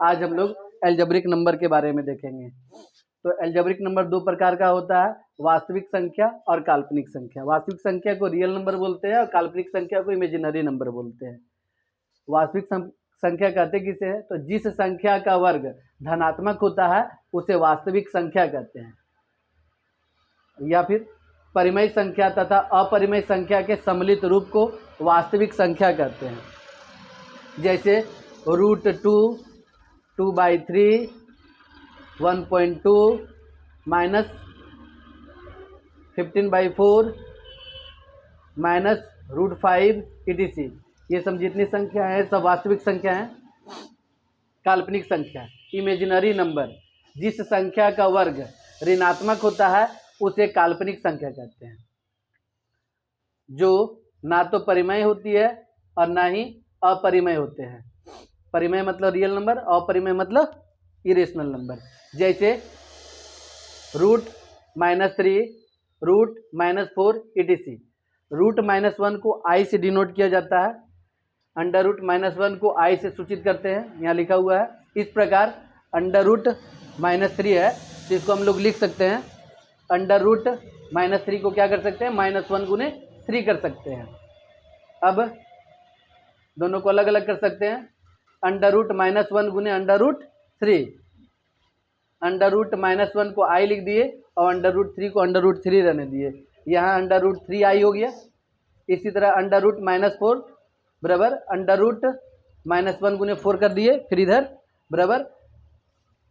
आज हम लोग एल्जेब्रिक नंबर के बारे में देखेंगे। तो एल्जेब्रिक नंबर दो प्रकार का होता है, वास्तविक संख्या और काल्पनिक संख्या। वास्तविक संख्या को रियल नंबर बोलते हैं और काल्पनिक संख्या को इमेजिनरी नंबर बोलते हैं। वास्तविक संख्या कहते किसे है? तो जिस संख्या का वर्ग धनात्मक होता है उसे वास्तविक संख्या कहते हैं, या फिर परिमेय संख्या तथा अपरिमेय संख्या के सम्मिलित रूप को वास्तविक संख्या कहते हैं। जैसे √2, 2/3, 1.2, -15/4, -√5 etc. ये सब जितनी संख्या है सब वास्तविक संख्या है। काल्पनिक संख्या इमेजिनरी नंबर, जिस संख्या का वर्ग ऋणात्मक होता है उसे काल्पनिक संख्या कहते हैं, जो ना तो परिमेय होती है और ना ही अपरिमेय होते हैं। परिमेय मतलब रियल नंबर, अपरिमेय मतलब इरेशनल नंबर। जैसे √-3, √-4 etc. √-1 को i से डिनोट किया जाता है, √-1 को i से सूचित करते हैं, यहाँ लिखा हुआ है। इस प्रकार √-3 है तो इसको हम लोग लिख सकते हैं, √-3 को क्या कर सकते हैं, -1 गुने 3 कर सकते हैं। अब दोनों को अलग अलग कर सकते हैं, √-1 गुने √3। √-1 को i लिख दिए और √3 को √3 रहने दिए, यहाँ √3i हो गया। इसी तरह √-4 बराबर √-1 गुने 4 कर दिए, फिर इधर बराबर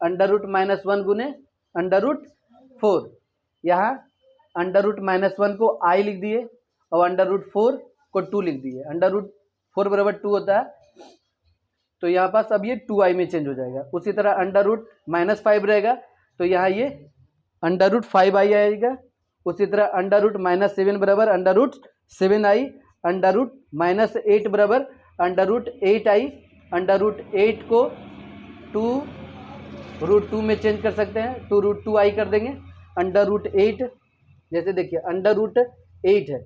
√-1 गुने √4। यहाँ √-1 को i लिख दिए और √4 को 2 लिख दिए। √4 बराबर 2 होता है तो यहाँ पास अब ये 2i में चेंज हो जाएगा। उसी तरह √-5 रहेगा तो यहाँ ये √5i आएगा। उसी तरह √-7 बराबर √7i, √-8 बराबर √8i, √8 को 2√2 में चेंज कर सकते हैं, 2√2i कर देंगे। √8 जैसे देखिए √8 है,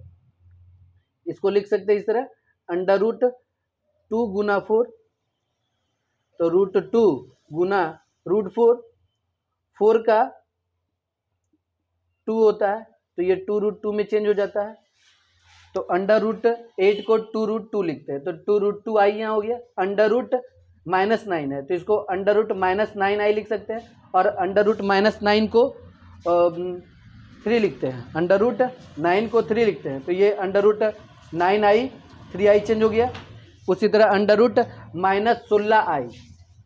इसको लिख सकते हैं इस तरह, √2 गुना 4 तो √2 गुना √4, 4 का 2 होता है तो ये 2√2 में चेंज हो जाता है। तो √8 को 2√2 लिखते हैं तो 2√2i यहाँ हो गया। √-9 है तो इसको √-9i लिख सकते हैं और √-9 को 3 लिखते हैं, √9 को 3 लिखते हैं तो ये √9i 3i चेंज हो गया। उसी तरह √-16i,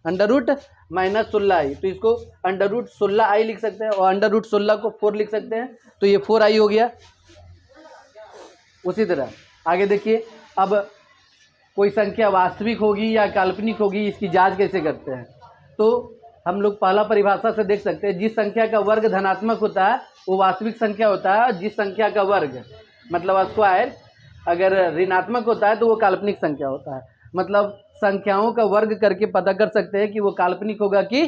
√-16i तो इसको √16i लिख सकते हैं और √16 को 4 लिख सकते हैं तो ये 4i हो गया। उसी तरह आगे देखिए, अब कोई संख्या वास्तविक होगी या काल्पनिक होगी इसकी जांच कैसे करते हैं? तो हम लोग पहला परिभाषा से देख सकते हैं, जिस संख्या का वर्ग धनात्मक होता है वो वास्तविक संख्या होता है, जिस संख्या का वर्ग मतलब स्क्वायर अगर ऋणात्मक होता है तो वो काल्पनिक संख्या होता है। मतलब संख्याओं का वर्ग करके पता कर सकते हैं कि वो काल्पनिक होगा कि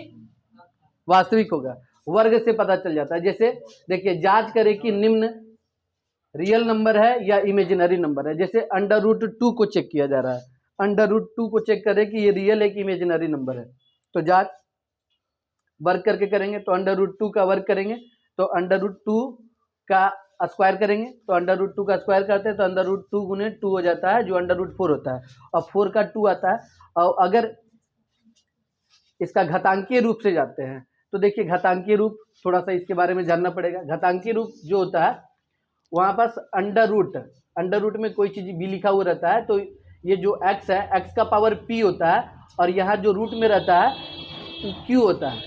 वास्तविक होगा, वर्ग से पता चल जाता है। जैसे देखिए, जांच करें कि निम्न रियल नंबर है या इमेजिनरी नंबर है। जैसे √2 को चेक किया जा रहा है, √2 को चेक करें कि ये रियल है कि इमेजिनरी नंबर है। तो जांच वर्ग करके करेंगे तो √2 का वर्ग करेंगे तो √2 का स्क्वायर करेंगे तो √2 का स्क्वायर करते हैं तो √2 गुने 2 हो जाता है जो √4 होता है और 4 का 2 आता है। और अगर इसका घातांकीय रूप से जाते हैं तो देखिए, घातांकीय रूप थोड़ा सा इसके बारे में जानना पड़ेगा। घातांकीय रूप जो होता है वहाँ पास अंडर रूट में कोई चीज़ भी लिखा हुआ रहता है तो ये जो x है, x का पावर p होता है और यहाँ जो रूट में रहता है q होता है।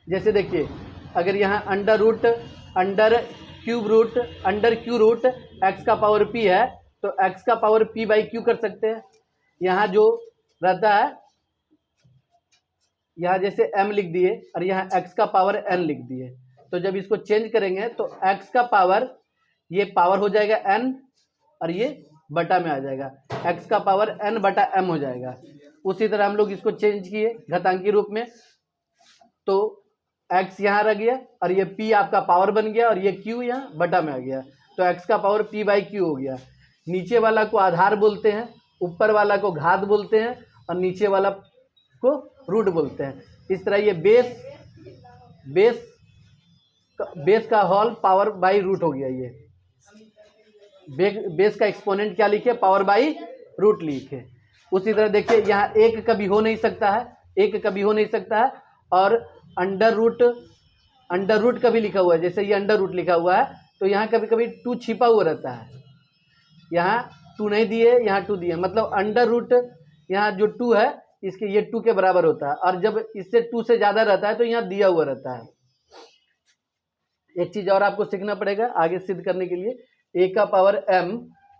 जैसे देखिए, अगर यहाँ अंडर क्यू रूट x का पावर p है तो x का पावर p/q कर सकते हैं। यहाँ जो रहता है, यहाँ जैसे m लिख दिए और यहाँ x का पावर n लिख दिए तो जब इसको चेंज करेंगे तो x का पावर, ये पावर हो जाएगा n और ये बटा में आ जाएगा, x का पावर n/m हो जाएगा। उसी तरह हम लोग इसको चेंज किए घातांकीय रूप में तो x यहाँ रह गया और ये p आपका पावर बन गया और ये q यहाँ बटा में आ गया तो x का पावर p/q हो गया। नीचे वाला को आधार बोलते हैं, ऊपर वाला को घात बोलते हैं और नीचे वाला इसको रूट बोलते हैं। इस तरह ये बेस का होल पावर बाई रूट हो गया। ये बेस का एक्सपोनेंट क्या लिखे, पावर बाई रूट लिखे। उसी तरह देखिए यहाँ एक कभी हो नहीं सकता है, एक कभी हो नहीं सकता है, और अंडर रूट कभी लिखा हुआ है, जैसे ये अंडर रूट लिखा हुआ है तो यहाँ कभी कभी 2 छिपा हुआ रहता है। यहाँ 2 नहीं दिए, यहाँ 2 दिए, मतलब अंडर रूट यहाँ जो 2 है इसके ये 2 के बराबर होता है, और जब इससे 2 से ज़्यादा रहता है तो यहाँ दिया हुआ रहता है। एक चीज़ और आपको सीखना पड़ेगा आगे सिद्ध करने के लिए, a का पावर m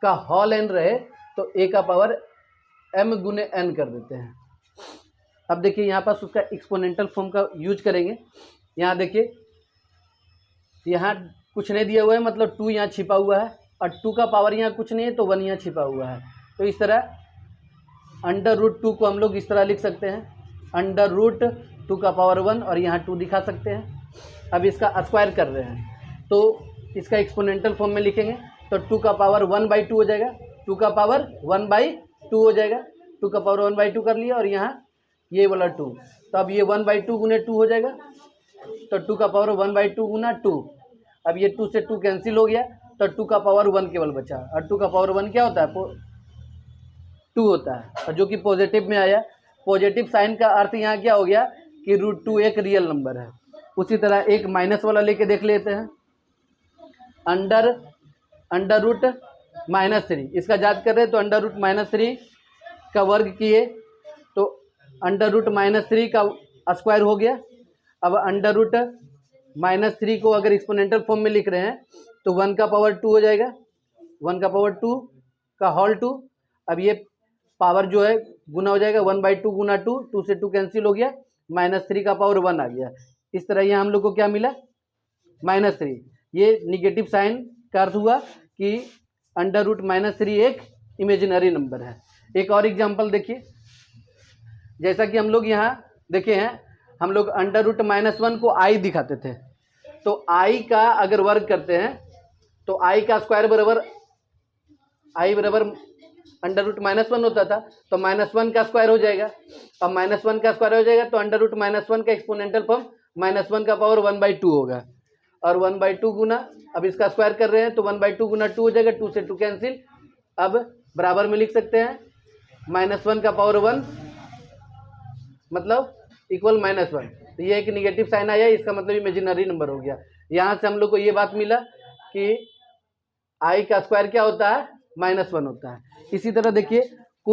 का होल n रहे तो a का पावर m गुने n कर देते हैं। अब देखिए यहाँ पास उसका एक्सपोनेंशियल फॉर्म का यूज करेंगे। यहाँ देखिए यहाँ कुछ नहीं दिया हुआ है, मतलब 2 यहाँ छिपा हुआ है, और 2 का पावर यहाँ कुछ नहीं है तो 1 यहाँ छिपा हुआ है। तो इस तरह अंडर रूट 2 को हम लोग इस तरह लिख सकते हैं, अंडर रूट 2 का पावर 1, और यहाँ 2 दिखा सकते हैं। अब इसका स्क्वायर कर रहे हैं तो इसका एक्सपोनेंशियल फॉर्म में लिखेंगे तो 2 का पावर 1/2 हो जाएगा, 2 का पावर 1/2 हो जाएगा, 2 का पावर 1/2 कर लिया, और यहाँ ये वाला 2, तो अब ये 1/2 गुने 2 हो जाएगा, तो 2 का पावर 1/2 गुना 2। अब ये 2 से 2 कैंसिल हो गया तो 2 का पावर 1 केवल बचा, और 2 का पावर 1 क्या होता है, 2 होता है, और जो कि पॉजिटिव में आया। पॉजिटिव साइन का अर्थ यहाँ क्या हो गया कि √2 एक रियल नंबर है। उसी तरह एक माइनस वाला लेके देख लेते हैं, अंडर रूट -3, इसका जांच कर रहे हैं तो अंडर रूट -3 का वर्ग किए तो अंडर रूट -3 का स्क्वायर हो गया। अब अंडर रूट -3 को अगर एक्सपोनेंशियल फॉर्म में लिख रहे हैं तो 1 का पावर 2 हो जाएगा, 1 का पावर 2 का होल 2। अब ये पावर जो है गुना हो जाएगा, 1/2 गुना 2, 2 से 2 कैंसिल हो गया, -3 का पावर 1 आ गया। इस तरह यहाँ हम लोग को क्या मिला, -3। ये निगेटिव साइन का अर्थ हुआ कि अंडर रूट -3 एक इमेजिनरी नंबर है। एक और एग्जांपल देखिए, जैसा कि हम लोग यहाँ देखे हैं, हम लोग अंडर रूट -1 को i दिखाते थे, तो i का अगर वर्ग करते हैं तो i का स्क्वायर बराबर i बराबर अंडर रूट -1 होता था, तो -1 का स्क्वायर हो जाएगा। अब -1 का स्क्वायर हो जाएगा तो अंडर रूट -1 का एक्सपोनेंशियल फॉर्म -1 का पावर 1/2 होगा, और 1/2 गुना, अब इसका स्क्वायर कर रहे हैं तो 1/2 गुना 2 हो जाएगा, 2 से 2 कैंसिल। अब बराबर में लिख सकते हैं -1 का पावर 1 मतलब इक्वल -1, तो ये एक निगेटिव साइन आया, इसका मतलब इमेजिनरी नंबर हो गया। यहाँ से हम लोग को ये बात मिला कि i का स्क्वायर क्या होता है, -1 होता है। इसी तरह देखिए